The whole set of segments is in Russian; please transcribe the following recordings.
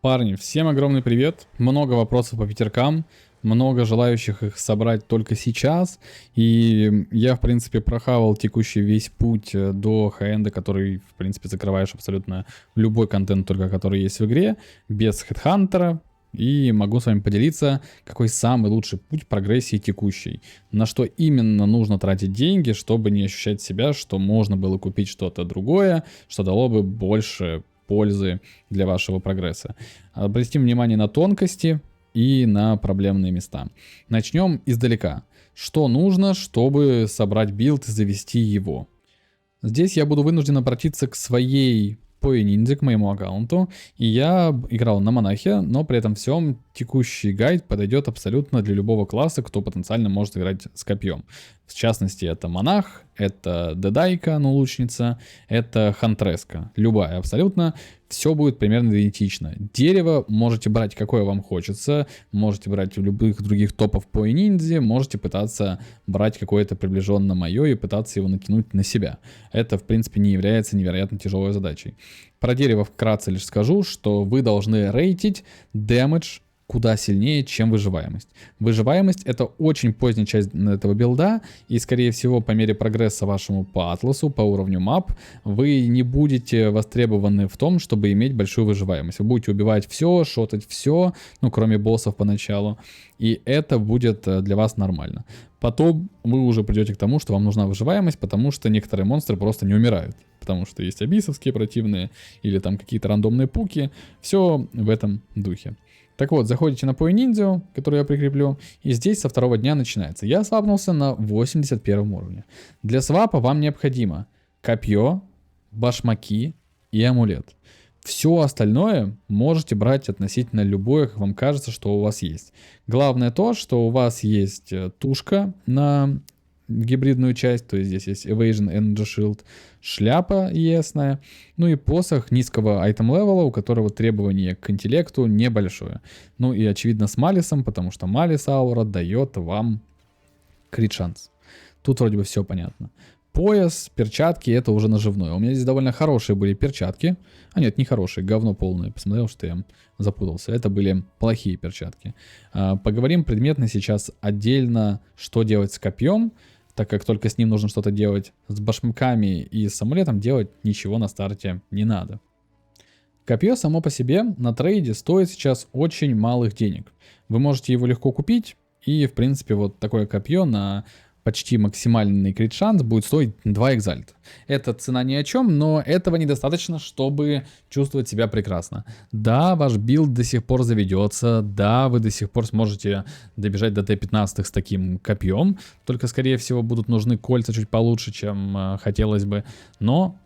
Парни, всем огромный привет. Много вопросов по пятеркам, много желающих их собрать только сейчас. И я, в принципе, прохавал текущий весь путь до хай-энда, который, в принципе, закрываешь абсолютно любой контент, только который есть в игре, без хедхантера. И могу с вами поделиться, какой самый лучший путь прогрессии текущей. На что именно нужно тратить деньги, чтобы не ощущать себя, что можно было купить что-то другое, что дало бы больше пользы для вашего прогресса. Обратим внимание на тонкости и на проблемные места. Начнем издалека. Что нужно, чтобы собрать билд и завести его? Здесь я буду вынужден обратиться к своей PoeNinja, к моему аккаунту, и я играл на монахе, но при этом всем текущий гайд подойдет абсолютно для любого класса, кто потенциально может играть с копьем. В частности, это монах, это дедайка, ну лучница, это хантреска. Любая абсолютно. Все будет примерно идентично. Дерево можете брать какое вам хочется, можете брать у любых других топов по ниндзя, можете пытаться брать какое-то приближенно мое и пытаться его накинуть на себя. Это, в принципе, не является невероятно тяжелой задачей. Про дерево вкратце лишь скажу, что вы должны рейтить дэмэдж куда сильнее, чем выживаемость. Выживаемость — это очень поздняя часть этого билда, и, скорее всего, по мере прогресса вашему по атласу, по уровню мап, вы не будете востребованы в том, чтобы иметь большую выживаемость. Вы будете убивать все, шотать все, ну, кроме боссов поначалу, и это будет для вас нормально. Потом вы уже придете к тому, что вам нужна выживаемость, потому что некоторые монстры просто не умирают. Потому что есть абисовские противные, или там какие-то рандомные пуки. Все в этом духе. Так вот, заходите на PoeNinja, который я прикреплю, и здесь со второго дня начинается. Я свапнулся на 81 уровне. Для свапа вам необходимо копье, башмаки и амулет. Все остальное можете брать относительно любое, как вам кажется, что у вас есть. Главное то, что у вас есть тушка на гибридную часть, то есть здесь есть Evasion Energy Shield, шляпа ясная, ну и посох низкого айтем левела, у которого требование к интеллекту небольшое. Ну и очевидно с Малисом, потому что Малис аура дает вам крит шанс. Тут вроде бы все понятно. Пояс, перчатки — это уже наживное. У меня здесь довольно хорошие были перчатки. А нет, не хорошие, говно полное. Посмотрел, что я запутался. Это были плохие перчатки. Поговорим предметно сейчас отдельно, что делать с копьем, так как только с ним нужно что-то делать. С башмаками и с амулетом делать ничего на старте не надо. Копье само по себе на трейде стоит сейчас очень малых денег. Вы можете его легко купить, и в принципе вот такое копье на почти максимальный крит шанс будет стоить 2 экзальта. Это цена ни о чем, но этого недостаточно, чтобы чувствовать себя прекрасно. Да, ваш билд до сих пор заведется, да, вы до сих пор сможете добежать до Т-15 с таким копьем, только скорее всего будут нужны кольца чуть получше, чем хотелось бы, но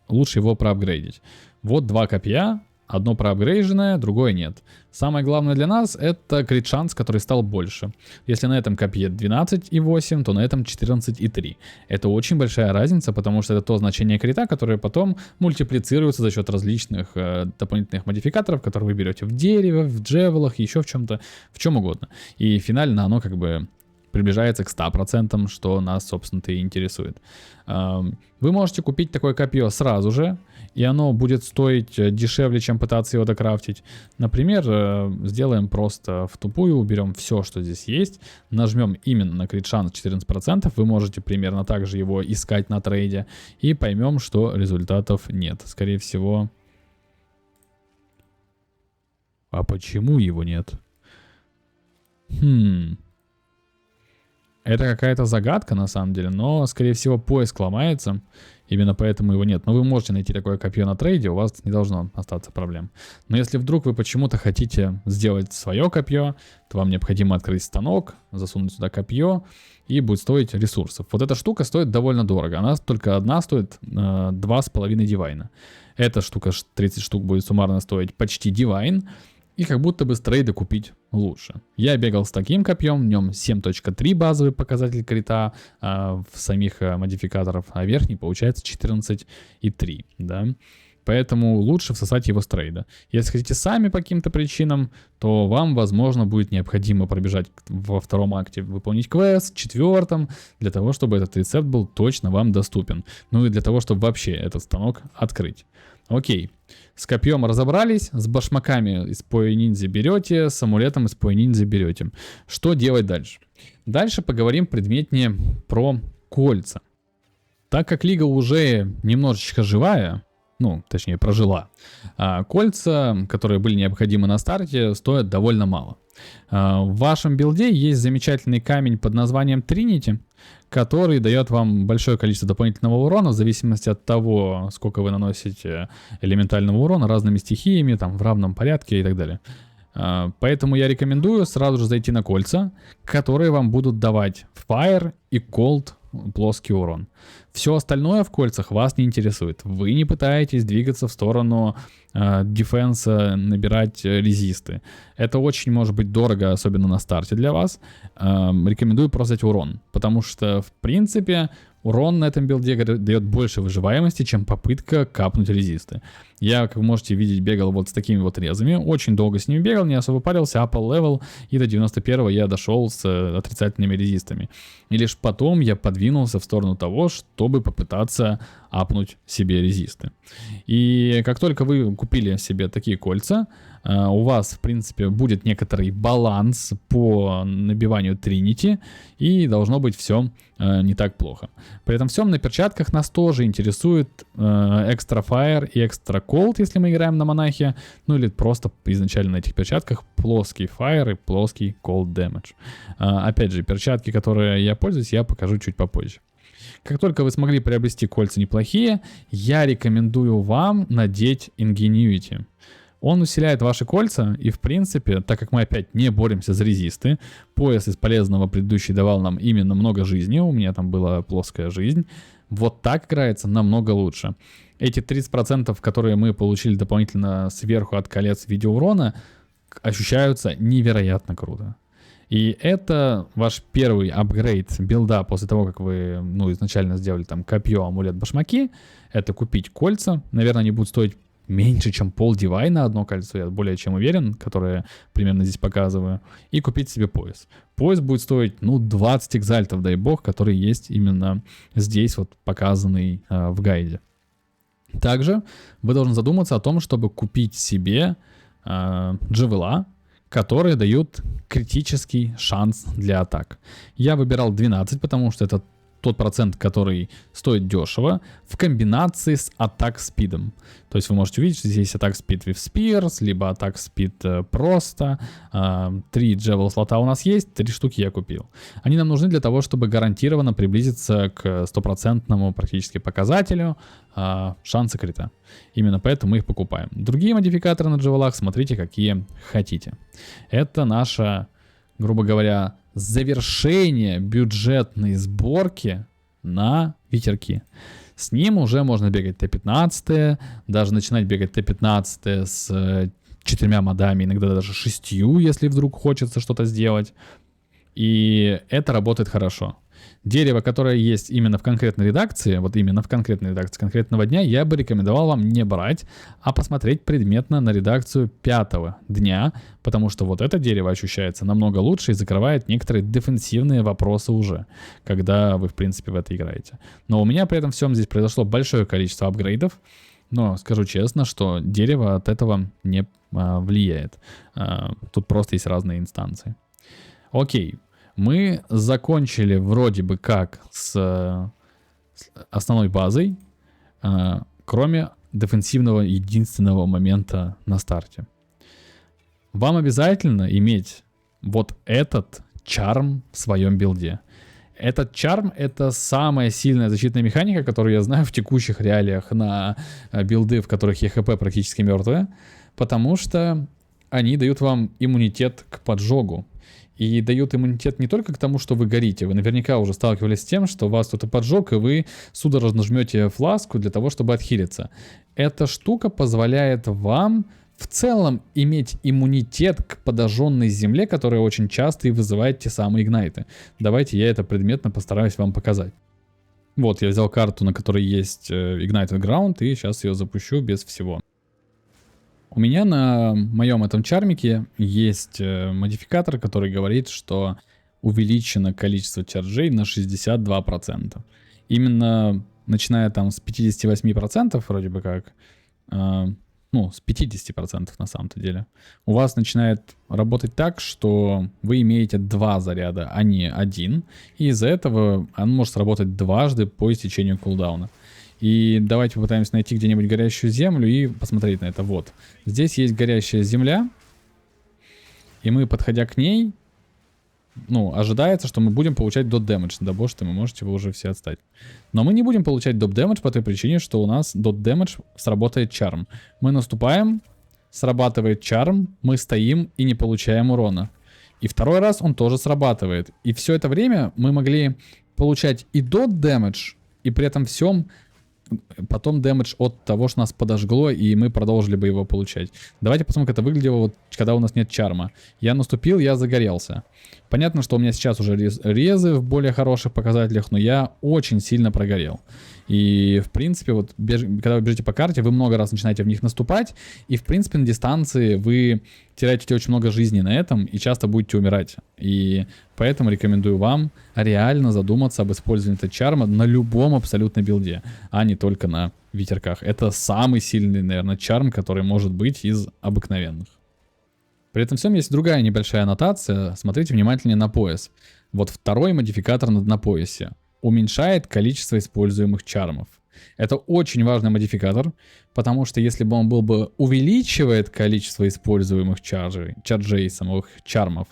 лучше его проапгрейдить. Вот 2 копья. Одно проапгрейженное, другое нет. Самое главное для нас — это крит шанс, который стал больше. Если на этом копье 12,8, то на этом 14,3. Это очень большая разница, потому что это то значение крита, которое потом мультиплицируется за счет различных дополнительных модификаторов, которые вы берете в дереве, в джевелах, еще в чем-то, в чем угодно. И финально оно как бы приближается к 100%, что нас, собственно-то, и интересует. Вы можете купить такое копье сразу же, и оно будет стоить дешевле, чем пытаться его докрафтить. Например, сделаем просто в тупую, уберем все, что здесь есть, нажмем именно на крит шанс 14%, вы можете примерно так же его искать на трейде, и поймем, что результатов нет. Скорее всего... А почему его нет? Это какая-то загадка на самом деле, но скорее всего поиск ломается, именно поэтому его нет. Но вы можете найти такое копье на трейде, у вас не должно остаться проблем. Но если вдруг вы почему-то хотите сделать свое копье, то вам необходимо открыть станок, засунуть сюда копье, и будет стоить ресурсов. Вот эта штука стоит довольно дорого, она только одна стоит 2,5 дивайна. Эта штука 30 штук будет суммарно стоить почти дивайн. И как будто бы с трейда купить лучше. Я бегал с таким копьем, в нем 7.3 базовый показатель крита в самих модификаторов, а верхний получается 14,3, да. Поэтому лучше всосать его с трейда. Если хотите сами по каким-то причинам, то вам, возможно, будет необходимо пробежать во втором акте, выполнить квест, в четвертом, для того, чтобы этот рецепт был точно вам доступен. Ну и для того, чтобы вообще этот станок открыть. Окей. С копьем разобрались, с башмаками из поя ниндзя берете, с амулетом из поя ниндзя берете. Что делать дальше? Дальше поговорим предметнее про кольца. Так как лига уже немножечко живая, ну, точнее, прожила, кольца, которые были необходимы на старте, стоят довольно мало. В вашем билде есть замечательный камень под названием Trinity, который дает вам большое количество дополнительного урона в зависимости от того, сколько вы наносите элементального урона разными стихиями, там, в равном порядке и так далее. Поэтому я рекомендую сразу же зайти на кольца, которые вам будут давать Fire и Cold плоский урон. Все остальное в кольцах вас не интересует. Вы не пытаетесь двигаться в сторону дефенса, набирать резисты. Это очень может быть дорого, особенно на старте для вас. Рекомендую просто взять урон, потому что, в принципе, урон на этом билде дает больше выживаемости, чем попытка капнуть резисты. Я, как вы можете видеть, бегал вот с такими вот резами. Очень долго с ними бегал, не особо парился, upper level, и до 91-го я дошел с отрицательными резистами. И лишь потом я подвинулся в сторону того, чтобы попытаться апнуть себе резисты. И как только вы купили себе такие кольца, у вас, в принципе, будет некоторый баланс по набиванию Trinity, и должно быть все не так плохо. При этом всем на перчатках нас тоже интересует Extra Fire и Extra Cold, если мы играем на монахе, ну или просто изначально на этих перчатках плоский Fire и плоский Cold Damage. Опять же, перчатки, которые я пользуюсь, я покажу чуть попозже. Как только вы смогли приобрести кольца неплохие, я рекомендую вам надеть Ingenuity. Он усиляет ваши кольца, и в принципе, так как мы опять не боремся за резисты, пояс из полезного предыдущий давал нам именно много жизни, у меня там была плоская жизнь, вот так играется намного лучше. Эти 30%, которые мы получили дополнительно сверху от колец в виде урона, ощущаются невероятно круто. И это ваш первый апгрейд билда после того, как вы изначально сделали там копье, амулет, башмаки. Это купить кольца. Наверное, они будут стоить меньше, чем пол DY на одно кольцо, я более чем уверен, которое примерно здесь показываю. И купить себе пояс. Пояс будет стоить, 20 экзальтов, дай бог, который есть именно здесь, вот показанный в гайде. Также вы должны задуматься о том, чтобы купить себе джавела, которые дают критический шанс для атак. Я выбирал 12, потому что это тот процент, который стоит дешево, в комбинации с атак спидом. То есть вы можете увидеть, что здесь есть атак спид with spears, либо атак спид просто. 3 джевел слота у нас есть, 3 штуки я купил. Они нам нужны для того, чтобы гарантированно приблизиться к стопроцентному практически показателю шанса крита. Именно поэтому мы их покупаем. Другие модификаторы на джевелах смотрите, какие хотите. Это наша, грубо говоря, завершение бюджетной сборки на ветерки. С ним уже можно бегать Т-15, даже начинать бегать Т-15 с 4 модами, иногда даже 6, если вдруг хочется что-то сделать. И это работает хорошо. Дерево, которое есть именно в конкретной редакции, вот именно в конкретной редакции конкретного дня, я бы рекомендовал вам не брать, а посмотреть предметно на редакцию 5 дня, потому что вот это дерево ощущается намного лучше и закрывает некоторые дефенсивные вопросы уже, когда вы, в принципе, в это играете. Но у меня при этом всем здесь произошло большое количество апгрейдов, но скажу честно, что дерево от этого не влияет. Тут просто есть разные инстанции. Окей. Мы закончили вроде бы как с основной базой, кроме дефенсивного единственного момента на старте. Вам обязательно иметь вот этот чарм в своем билде. Этот чарм — это самая сильная защитная механика, которую я знаю в текущих реалиях на билды, в которых ЕХП практически мертвые, потому что они дают вам иммунитет к поджогу. И дают иммунитет не только к тому, что вы горите. Вы наверняка уже сталкивались с тем, что вас кто-то поджег, и вы судорожно жмете фласку для того, чтобы отхилиться. Эта штука позволяет вам в целом иметь иммунитет к подожженной земле, которая очень часто и вызывает те самые игнайты. Давайте я это предметно постараюсь вам показать. Вот, я взял карту, на которой есть Ignited Ground, и сейчас ее запущу без всего. У меня на моем этом чармике есть модификатор, который говорит, что увеличено количество чарджей на 62%. Именно начиная там с 58% вроде бы как, ну, с 50% на самом-то деле, у вас начинает работать так, что вы имеете 2 заряда, а не 1. И из-за этого он может сработать дважды по истечению кулдауна. И давайте попытаемся найти где-нибудь горящую землю и посмотреть на это. Вот. Здесь есть горящая земля. И мы, подходя к ней, ну, ожидается, что мы будем получать dot damage. Да боже ты, вы можете вы уже все отстать. Но мы не будем получать dot damage по той причине, что у нас dot damage сработает charm. Мы наступаем, срабатывает charm, мы стоим и не получаем урона. И второй раз он тоже срабатывает. И все это время мы могли получать и dot damage, и при этом всем потом дэмэдж от того, что нас подожгло, и мы продолжили бы его получать. Давайте посмотрим, как это выглядело, вот, когда у нас нет чарма. Я наступил, я загорелся. Понятно, что у меня сейчас уже резы в более хороших показателях, но я очень сильно прогорел. И, в принципе, вот, когда вы бежите по карте, вы много раз начинаете в них наступать, и, в принципе, на дистанции вы теряете очень много жизни на этом, и часто будете умирать. И поэтому рекомендую вам реально задуматься об использовании этого чарма на любом абсолютно билде, а не только на ветерках. Это самый сильный, наверное, чарм, который может быть из обыкновенных. При этом всем есть другая небольшая аннотация. Смотрите внимательнее на пояс. Вот второй модификатор на поясе уменьшает количество используемых чармов. Это очень важный модификатор, потому что если бы он был бы увеличивает количество используемых чарджей, самых чармов,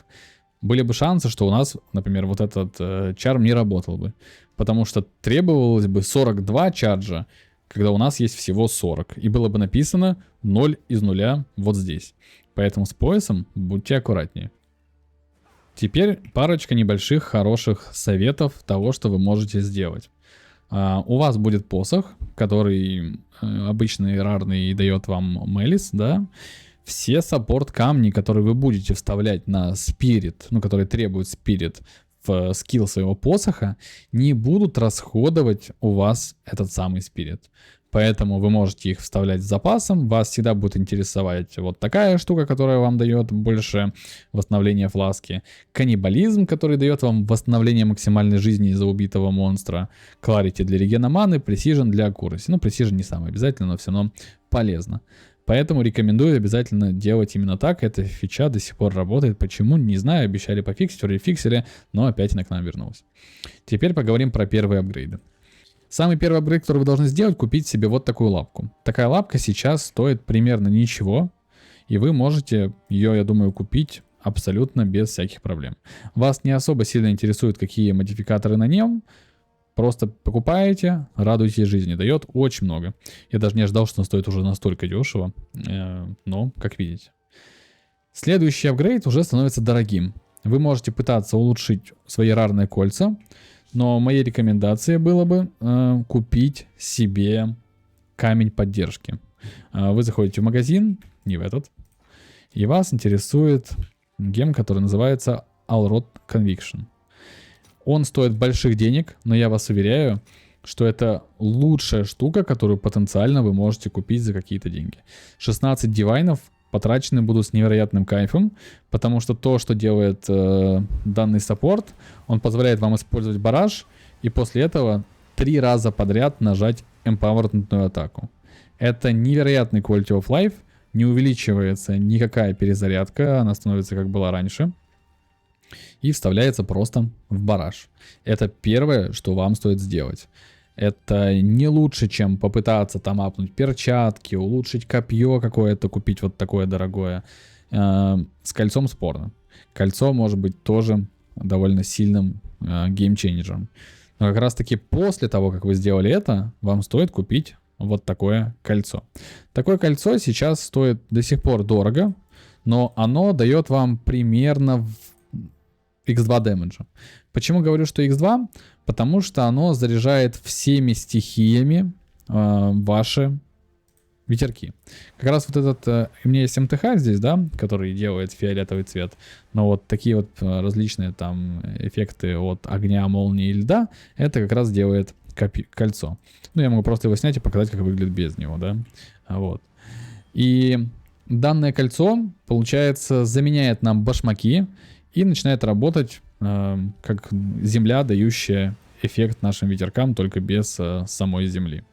были бы шансы, что у нас, например, вот этот чарм не работал бы. Потому что требовалось бы 42 чарджа, когда у нас есть всего 40. И было бы написано 0 из 0 вот здесь. Поэтому с поясом будьте аккуратнее. Теперь парочка небольших хороших советов того, что вы можете сделать. У вас будет посох, который обычный, рарный и дает вам Мелис, да. Все саппорт камни, которые вы будете вставлять на спирит, ну, которые требуют спирит в скилл своего посоха, не будут расходовать у вас этот самый спирит. Поэтому вы можете их вставлять с запасом. Вас всегда будет интересовать вот такая штука, которая вам дает больше восстановления фласки. Каннибализм, который дает вам восстановление максимальной жизни из-за убитого монстра. Clarity для регена маны, Precision для accuracy. Ну, Precision не самое обязательно, но все равно полезно. Поэтому рекомендую обязательно делать именно так. Эта фича до сих пор работает. Почему? Не знаю. Обещали пофиксить, вроде фиксили, но опять она к нам вернулась. Теперь поговорим про первые апгрейды. Самый первый апгрейд, который вы должны сделать, купить себе вот такую лапку. Такая лапка сейчас стоит примерно ничего, и вы можете ее, я думаю, купить абсолютно без всяких проблем. Вас не особо сильно интересуют, какие модификаторы на нем, просто покупаете, радуйтесь жизни. Дает очень много. Я даже не ожидал, что он стоит уже настолько дешево, но, как видите. Следующий апгрейд уже становится дорогим. Вы можете пытаться улучшить свои рарные кольца, но моей рекомендацией было бы купить себе камень поддержки. Вы заходите в магазин, не в этот, и вас интересует гем, который называется Alrod Conviction. Он стоит больших денег, но я вас уверяю, что это лучшая штука, которую потенциально вы можете купить за какие-то деньги. 16 дивайнов потрачены будут с невероятным кайфом, потому что то, что делает данный саппорт, он позволяет вам использовать бараж и после этого 3 раза подряд нажать эмпаворментную атаку. Это невероятный quality of life, не увеличивается никакая перезарядка, она становится как была раньше и вставляется просто в бараж. Это первое, что вам стоит сделать. Это не лучше, чем попытаться там апнуть перчатки, улучшить копье какое-то, купить вот такое дорогое. С кольцом спорно. Кольцо может быть тоже довольно сильным геймчейнджером. Но как раз таки после того, как вы сделали это, вам стоит купить вот такое кольцо. Такое кольцо сейчас стоит до сих пор дорого, но оно дает вам примерно x2 дэмэджа. Почему говорю, что x2? Потому что оно заряжает всеми стихиями ваши ветерки. Как раз вот этот... у меня есть МТХ здесь, да, который делает фиолетовый цвет. Но вот такие вот различные там эффекты от огня, молнии и льда, это как раз делает кольцо. Ну, я могу просто его снять и показать, как выглядит без него, да. Вот. И данное кольцо, получается, заменяет нам башмаки и начинает работать как земля, дающая эффект нашим ветеркам, только без самой земли.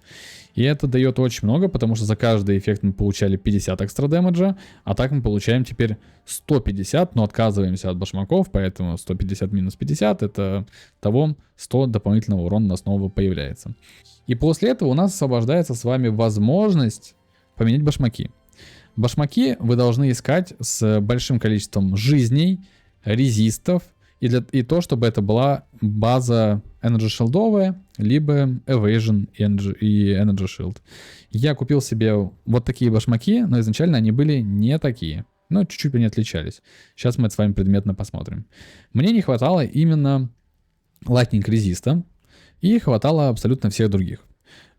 И это дает очень много, потому что за каждый эффект мы получали 50 экстра дэмэджа, а так мы получаем теперь 150, но отказываемся от башмаков, поэтому 150 минус 50 это того 100 дополнительного урона у нас снова появляется. И после этого у нас освобождается с вами возможность поменять башмаки. Башмаки вы должны искать с большим количеством жизней, резистов, и то, чтобы это была база Energy Shield'овая, либо Evasion и Energy Shield. Я купил себе вот такие башмаки, но изначально они были не такие. Но чуть-чуть они отличались. Сейчас мы это с вами предметно посмотрим. Мне не хватало именно Lightning резиста, и хватало абсолютно всех других.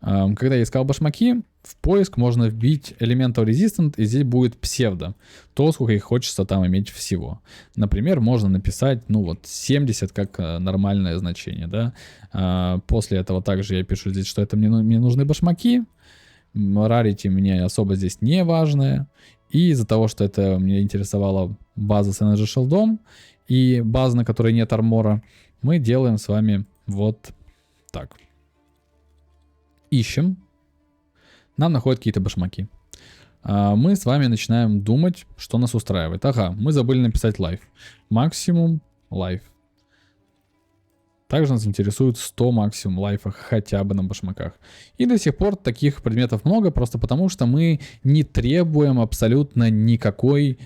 Когда я искал башмаки, в поиск можно вбить Elemental Resistant, и здесь будет псевдо. То, сколько их хочется там иметь всего. Например, можно написать, 70 как нормальное значение, да. После этого также я пишу здесь, что это мне нужны башмаки. Rarity мне особо здесь не важная. И из-за того, что это меня интересовала база с Energy Shield'ом и база, на которой нет армора, мы делаем с вами вот так. Ищем. Нам находят какие-то башмаки. Мы с вами начинаем думать, что нас устраивает. Ага, мы забыли написать life. Максимум life. Также нас интересует 100 максимум лайфа хотя бы на башмаках. И до сих пор таких предметов много, просто потому что мы не требуем абсолютно никакой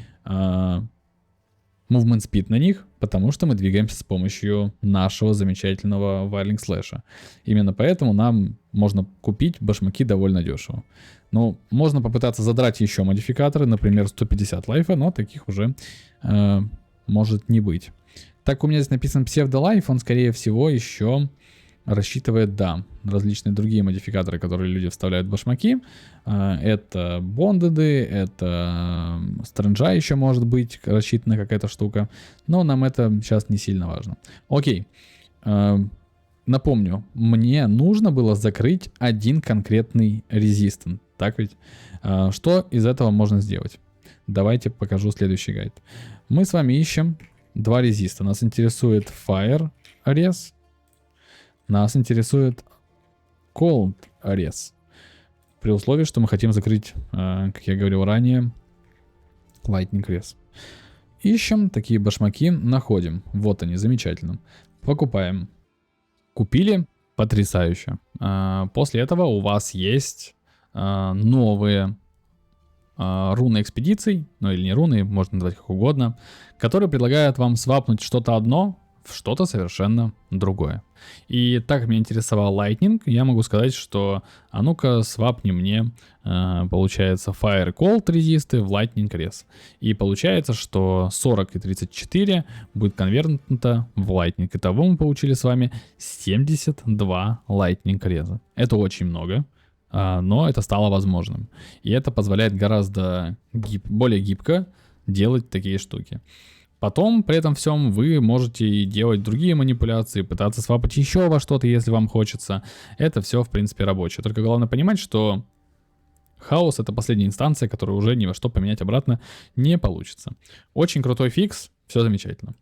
movement speed на них, потому что мы двигаемся с помощью нашего замечательного Whirling Slash. Именно поэтому нам можно купить башмаки довольно дешево. Но можно попытаться задрать еще модификаторы, например, 150 лайфа, но таких уже может не быть. Так у меня здесь написан псевдо-лайф, он скорее всего еще рассчитывает, различные другие модификаторы, которые люди вставляют в башмаки. Это бондеды, это стрэнджа еще может быть рассчитана какая-то штука. Но нам это сейчас не сильно важно. Окей. Напомню, мне нужно было закрыть один конкретный резистент. Так ведь? Что из этого можно сделать? Давайте покажу следующий гайд. Мы с вами ищем два резиста. Нас интересует Fire рез. Нас интересует Cold рез. При условии, что мы хотим закрыть, как я говорил ранее, Lightning рез. Ищем такие башмаки, находим. Вот они, замечательно. Покупаем. Купили? Потрясающе. После этого у вас есть новые руны экспедиций, или не руны, можно назвать как угодно, которые предлагают вам свапнуть что-то одно в что-то совершенно другое. И так как меня интересовал Lightning, я могу сказать, что а ну-ка свапни мне, получается, Fire Cold резисты в Lightning рез. И получается, что 40 и 34 будет конвертнуто в Lightning. Итого мы получили с вами 72 Lightning реза. Это очень много. Но это стало возможным. И это позволяет гораздо более гибко делать такие штуки. Потом, при этом всем, вы можете и делать другие манипуляции, пытаться свапать еще во что-то, если вам хочется. Это все, в принципе, рабочее. Только главное понимать, что хаос — это последняя инстанция, которую уже ни во что поменять обратно не получится. Очень крутой фикс, все замечательно.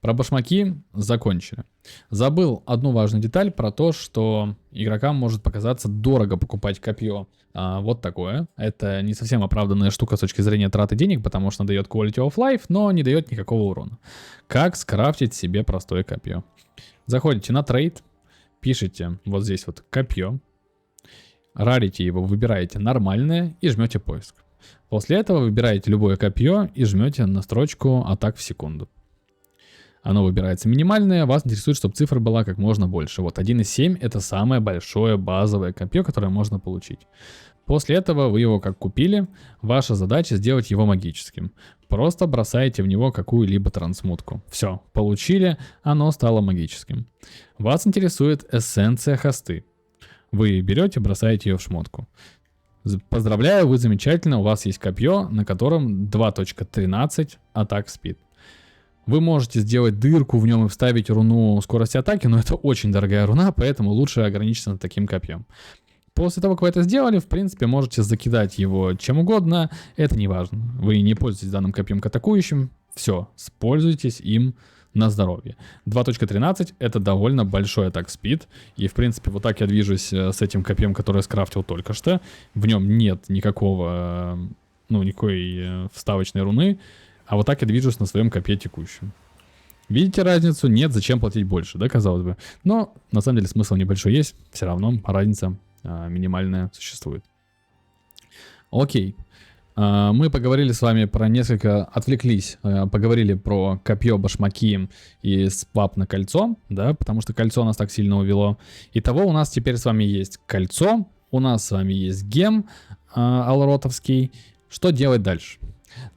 Про башмаки закончили. Забыл одну важную деталь про то, что игрокам может показаться дорого покупать копье вот такое. Это не совсем оправданная штука с точки зрения траты денег, потому что дает quality of life, но не дает никакого урона. Как скрафтить себе простое копье? Заходите на трейд, пишите вот здесь вот копье, рарите его, выбираете нормальное и жмете поиск. После этого выбираете любое копье и жмете на строчку атак в секунду. Оно выбирается минимальное, вас интересует, чтобы цифра была как можно больше. Вот 1.7 это самое большое базовое копье, которое можно получить. После этого вы его как купили, ваша задача сделать его магическим. Просто бросаете в него какую-либо трансмутку. Все, получили, оно стало магическим. Вас интересует эссенция хосты. Вы берете, бросаете ее в шмотку. Поздравляю, вы замечательно, у вас есть копье, на котором 2.13 атак спид. Вы можете сделать дырку в нем и вставить руну скорости атаки, но это очень дорогая руна, поэтому лучше ограничиться таким копьем. После того, как вы это сделали, в принципе, можете закидать его чем угодно, это не важно. Вы не пользуетесь данным копьем к атакующим, все, пользуйтесь им на здоровье. 2.13 это довольно большой атак спид, и в принципе вот так я движусь с этим копьем, который я скрафтил только что. В нем нет никакого, никакой вставочной руны, а вот так я движусь на своем копье текущем. Видите разницу? Нет, зачем платить больше, да, казалось бы. Но на самом деле смысл небольшой есть, все равно разница минимальная существует. Окей. Мы поговорили с вами про несколько, отвлеклись, поговорили про копье, башмаки и свап на кольцо, да, потому что кольцо нас так сильно увело. Итого у нас теперь с вами есть кольцо, у нас с вами есть гем алротовский. Что делать дальше?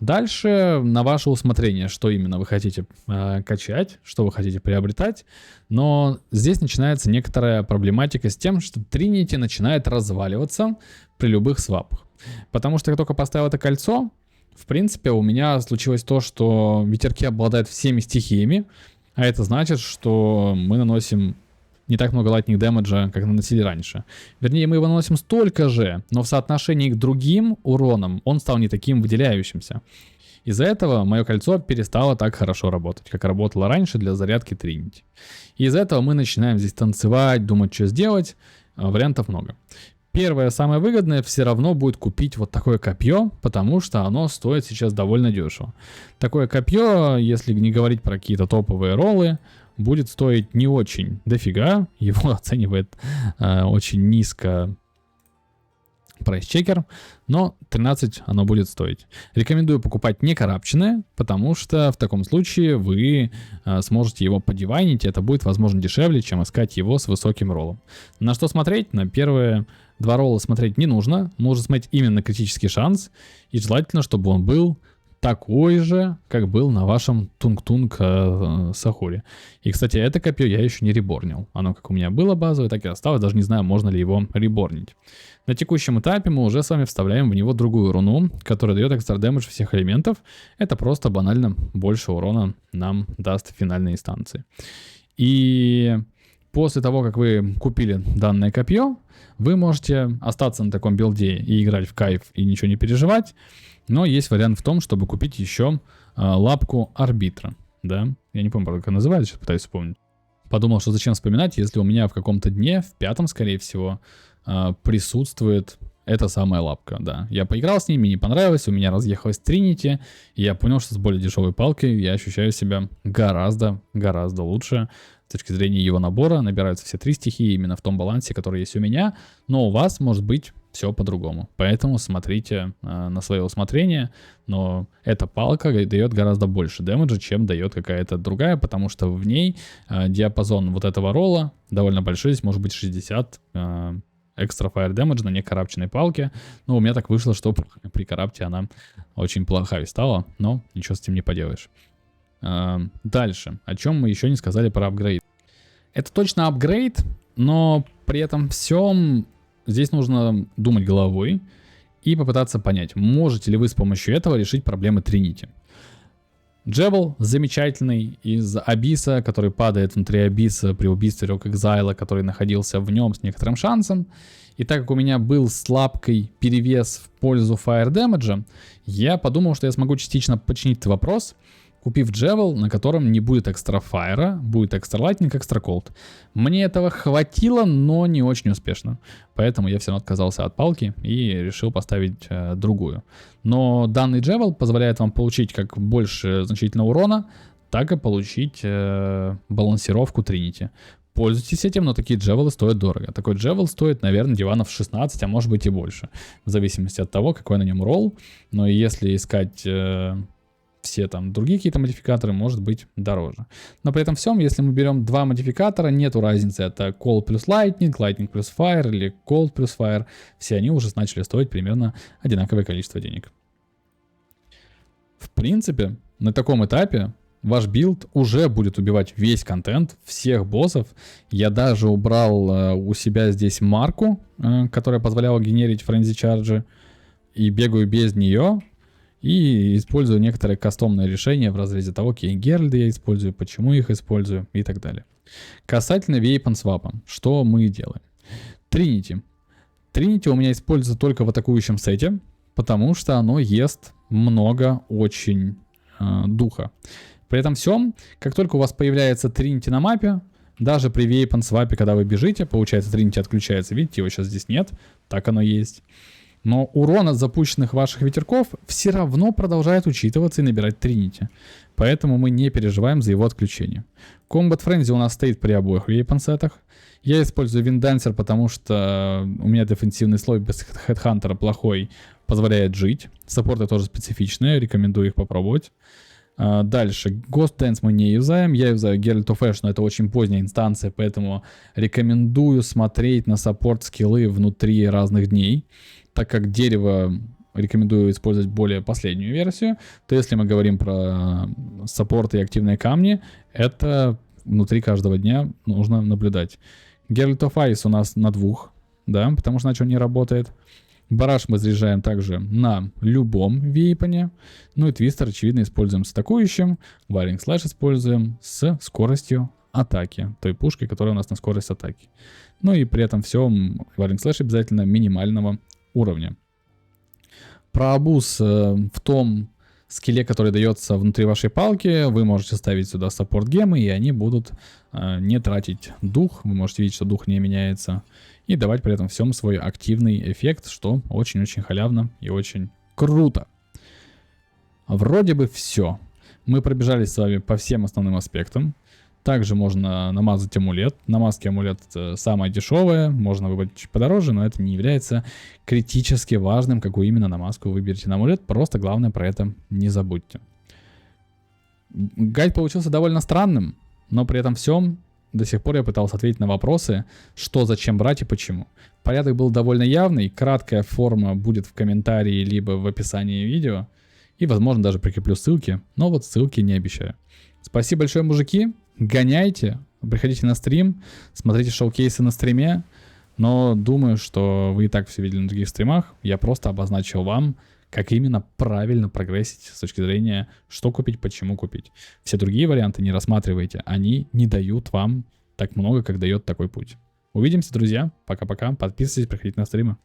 Дальше на ваше усмотрение, что именно вы хотите качать, что вы хотите приобретать. Но здесь начинается некоторая проблематика с тем, что Тринити начинает разваливаться при любых свапах. Потому что я только поставил это кольцо, в принципе, у меня случилось то, что ветерки обладают всеми стихиями, а это значит, что мы наносим не так много лайтнинг дэмэджа, как наносили раньше. Вернее, мы его наносим столько же, но в соотношении к другим уронам он стал не таким выделяющимся. Из-за этого мое кольцо перестало так хорошо работать, как работало раньше для зарядки Тринити. И из-за этого мы начинаем здесь танцевать, думать, что сделать. Вариантов много. Первое, самое выгодное, все равно будет купить вот такое копье, потому что оно стоит сейчас довольно дешево. Такое копье, если не говорить про какие-то топовые роллы, будет стоить не очень дофига. Его оценивает очень низко прайс-чекер, но 13 оно будет стоить. Рекомендую покупать не карапченное, потому что в таком случае вы сможете его подивайнить, и это будет, возможно, дешевле, чем искать его с высоким роллом. На что смотреть? На первые 2 ролла смотреть не нужно. Нужно смотреть именно на критический шанс, и желательно, чтобы он был такой же, как был на вашем Тунг-Тунг Сахуре. И, кстати, это копье я еще не реборнил. Оно как у меня было базовое, так и осталось. Даже не знаю, можно ли его реборнить. На текущем этапе мы уже с вами вставляем в него другую руну, которая дает экстра дэмэдж всех элементов. Это просто банально больше урона нам даст в финальной инстанции. И после того, как вы купили данное копье, вы можете остаться на таком билде и играть в кайф и ничего не переживать. Но есть вариант в том, чтобы купить еще лапку арбитра. Да? Я не помню, как она называется, сейчас пытаюсь вспомнить. Подумал, что зачем вспоминать, если у меня в каком-то дне, в 5-м, скорее всего, присутствует эта самая лапка. Да. Я поиграл с ней, мне не понравилось, у меня разъехалась Тринити, и я понял, что с более дешевой палкой я ощущаю себя гораздо лучше. С точки зрения его набора набираются все 3 стихии именно в том балансе, который есть у меня, но у вас может быть все по-другому. Поэтому смотрите на свое усмотрение, но эта палка дает гораздо больше дэмэджа, чем дает какая-то другая, потому что в ней диапазон вот этого ролла довольно большой, здесь может быть 60 экстра фаер дэмэдж на некарапченной палке. Но у меня так вышло, что при карапте она очень плохая стала, но ничего с этим не поделаешь. Дальше, о чем мы еще не сказали про апгрейд. Это точно апгрейд, но при этом всем здесь нужно думать головой и попытаться понять, можете ли вы с помощью этого решить проблемы Тринити. Джебл замечательный из Абиса, который падает внутри Абиса при убийстве Рок Экзайла, который находился в нем с некоторым шансом. И так как у меня был с лапкой перевес в пользу Fire Damage, я подумал, что я смогу частично починить этот вопрос, купив Джевел, на котором не будет экстра файра, будет экстра лайтнинг, экстра колд. Мне этого хватило, но не очень успешно. Поэтому я все равно отказался от палки и решил поставить другую. Но данный Джевел позволяет вам получить как больше значительного урона, так и получить балансировку Тринити. Пользуйтесь этим, но такие джевелы стоят дорого. Такой джевел стоит, наверное, диванов 16, а может быть и больше. В зависимости от того, какой на нем ролл. Но если искать все там другие какие-то модификаторы, может быть дороже. Но при этом всем, если мы берем 2 модификатора, нету разницы, это Cold плюс Lightning, Lightning плюс Fire или Cold плюс Fire, все они уже начали стоить примерно одинаковое количество денег. В принципе, на таком этапе ваш билд уже будет убивать весь контент, всех боссов. Я даже убрал у себя здесь марку, которая позволяла генерить френзи чарджи, и бегаю без нее. И использую некоторые кастомные решения в разрезе того, какие геральды я использую, почему их использую и так далее. Касательно вейпан свапа, что мы делаем? Тринити. Тринити у меня используется только в атакующем сете, потому что оно ест много очень духа. При этом всем, как только у вас появляется Trinity на мапе, даже при Weapon свапе, когда вы бежите, получается Trinity отключается. Видите, его сейчас здесь нет, так оно есть. Но урон от запущенных ваших ветерков все равно продолжает учитываться и набирать Trinity. Поэтому мы не переживаем за его отключение. Combat Frenzy у нас стоит при обоих Weapon сетах. Я использую Winddancer, потому что у меня дефенсивный слой без Headhunter плохой, позволяет жить. Саппорты тоже специфичные, рекомендую их попробовать. Дальше, Ghost Dance мы не юзаем, я юзаю Geralt of Ash, но это очень поздняя инстанция, поэтому рекомендую смотреть на саппорт-скиллы внутри разных дней. Так как дерево рекомендую использовать более последнюю версию, то если мы говорим про саппорты и активные камни, это внутри каждого дня нужно наблюдать. Geralt of Ice у нас на 2, да, потому что иначе он не работает. Бараш мы заряжаем также на любом вейпане. Ну и твистер, очевидно, используем с атакующим. Варинг слэш используем с скоростью атаки. Той пушкой, которая у нас на скорость атаки. Ну и при этом всем варинг слэш обязательно минимального уровня. Про абуз в том скилле, который дается внутри вашей палки, вы можете ставить сюда саппорт гемы, и они будут не тратить дух. Вы можете видеть, что дух не меняется. И давать при этом всем свой активный эффект, что очень-очень халявно и очень круто. Вроде бы все. Мы пробежались с вами по всем основным аспектам. Также можно намазать амулет. Намазки амулет самое дешевое, можно выбрать чуть подороже, но это не является критически важным, какую именно намазку вы выберете на амулет. Просто главное про это не забудьте. Гайд получился довольно странным, но при этом всем до сих пор я пытался ответить на вопросы, что, зачем брать и почему. Порядок был довольно явный, краткая форма будет в комментарии либо в описании видео, и, возможно, даже прикреплю ссылки, но вот ссылки не обещаю. Спасибо большое, мужики, гоняйте, приходите на стрим, смотрите шоу-кейсы на стриме, но думаю, что вы и так все видели на других стримах, я просто обозначил вам, как именно правильно прогрессить с точки зрения, что купить, почему купить. Все другие варианты не рассматривайте, они не дают вам так много, как дает такой путь. Увидимся, друзья, пока-пока, подписывайтесь, приходите на стримы.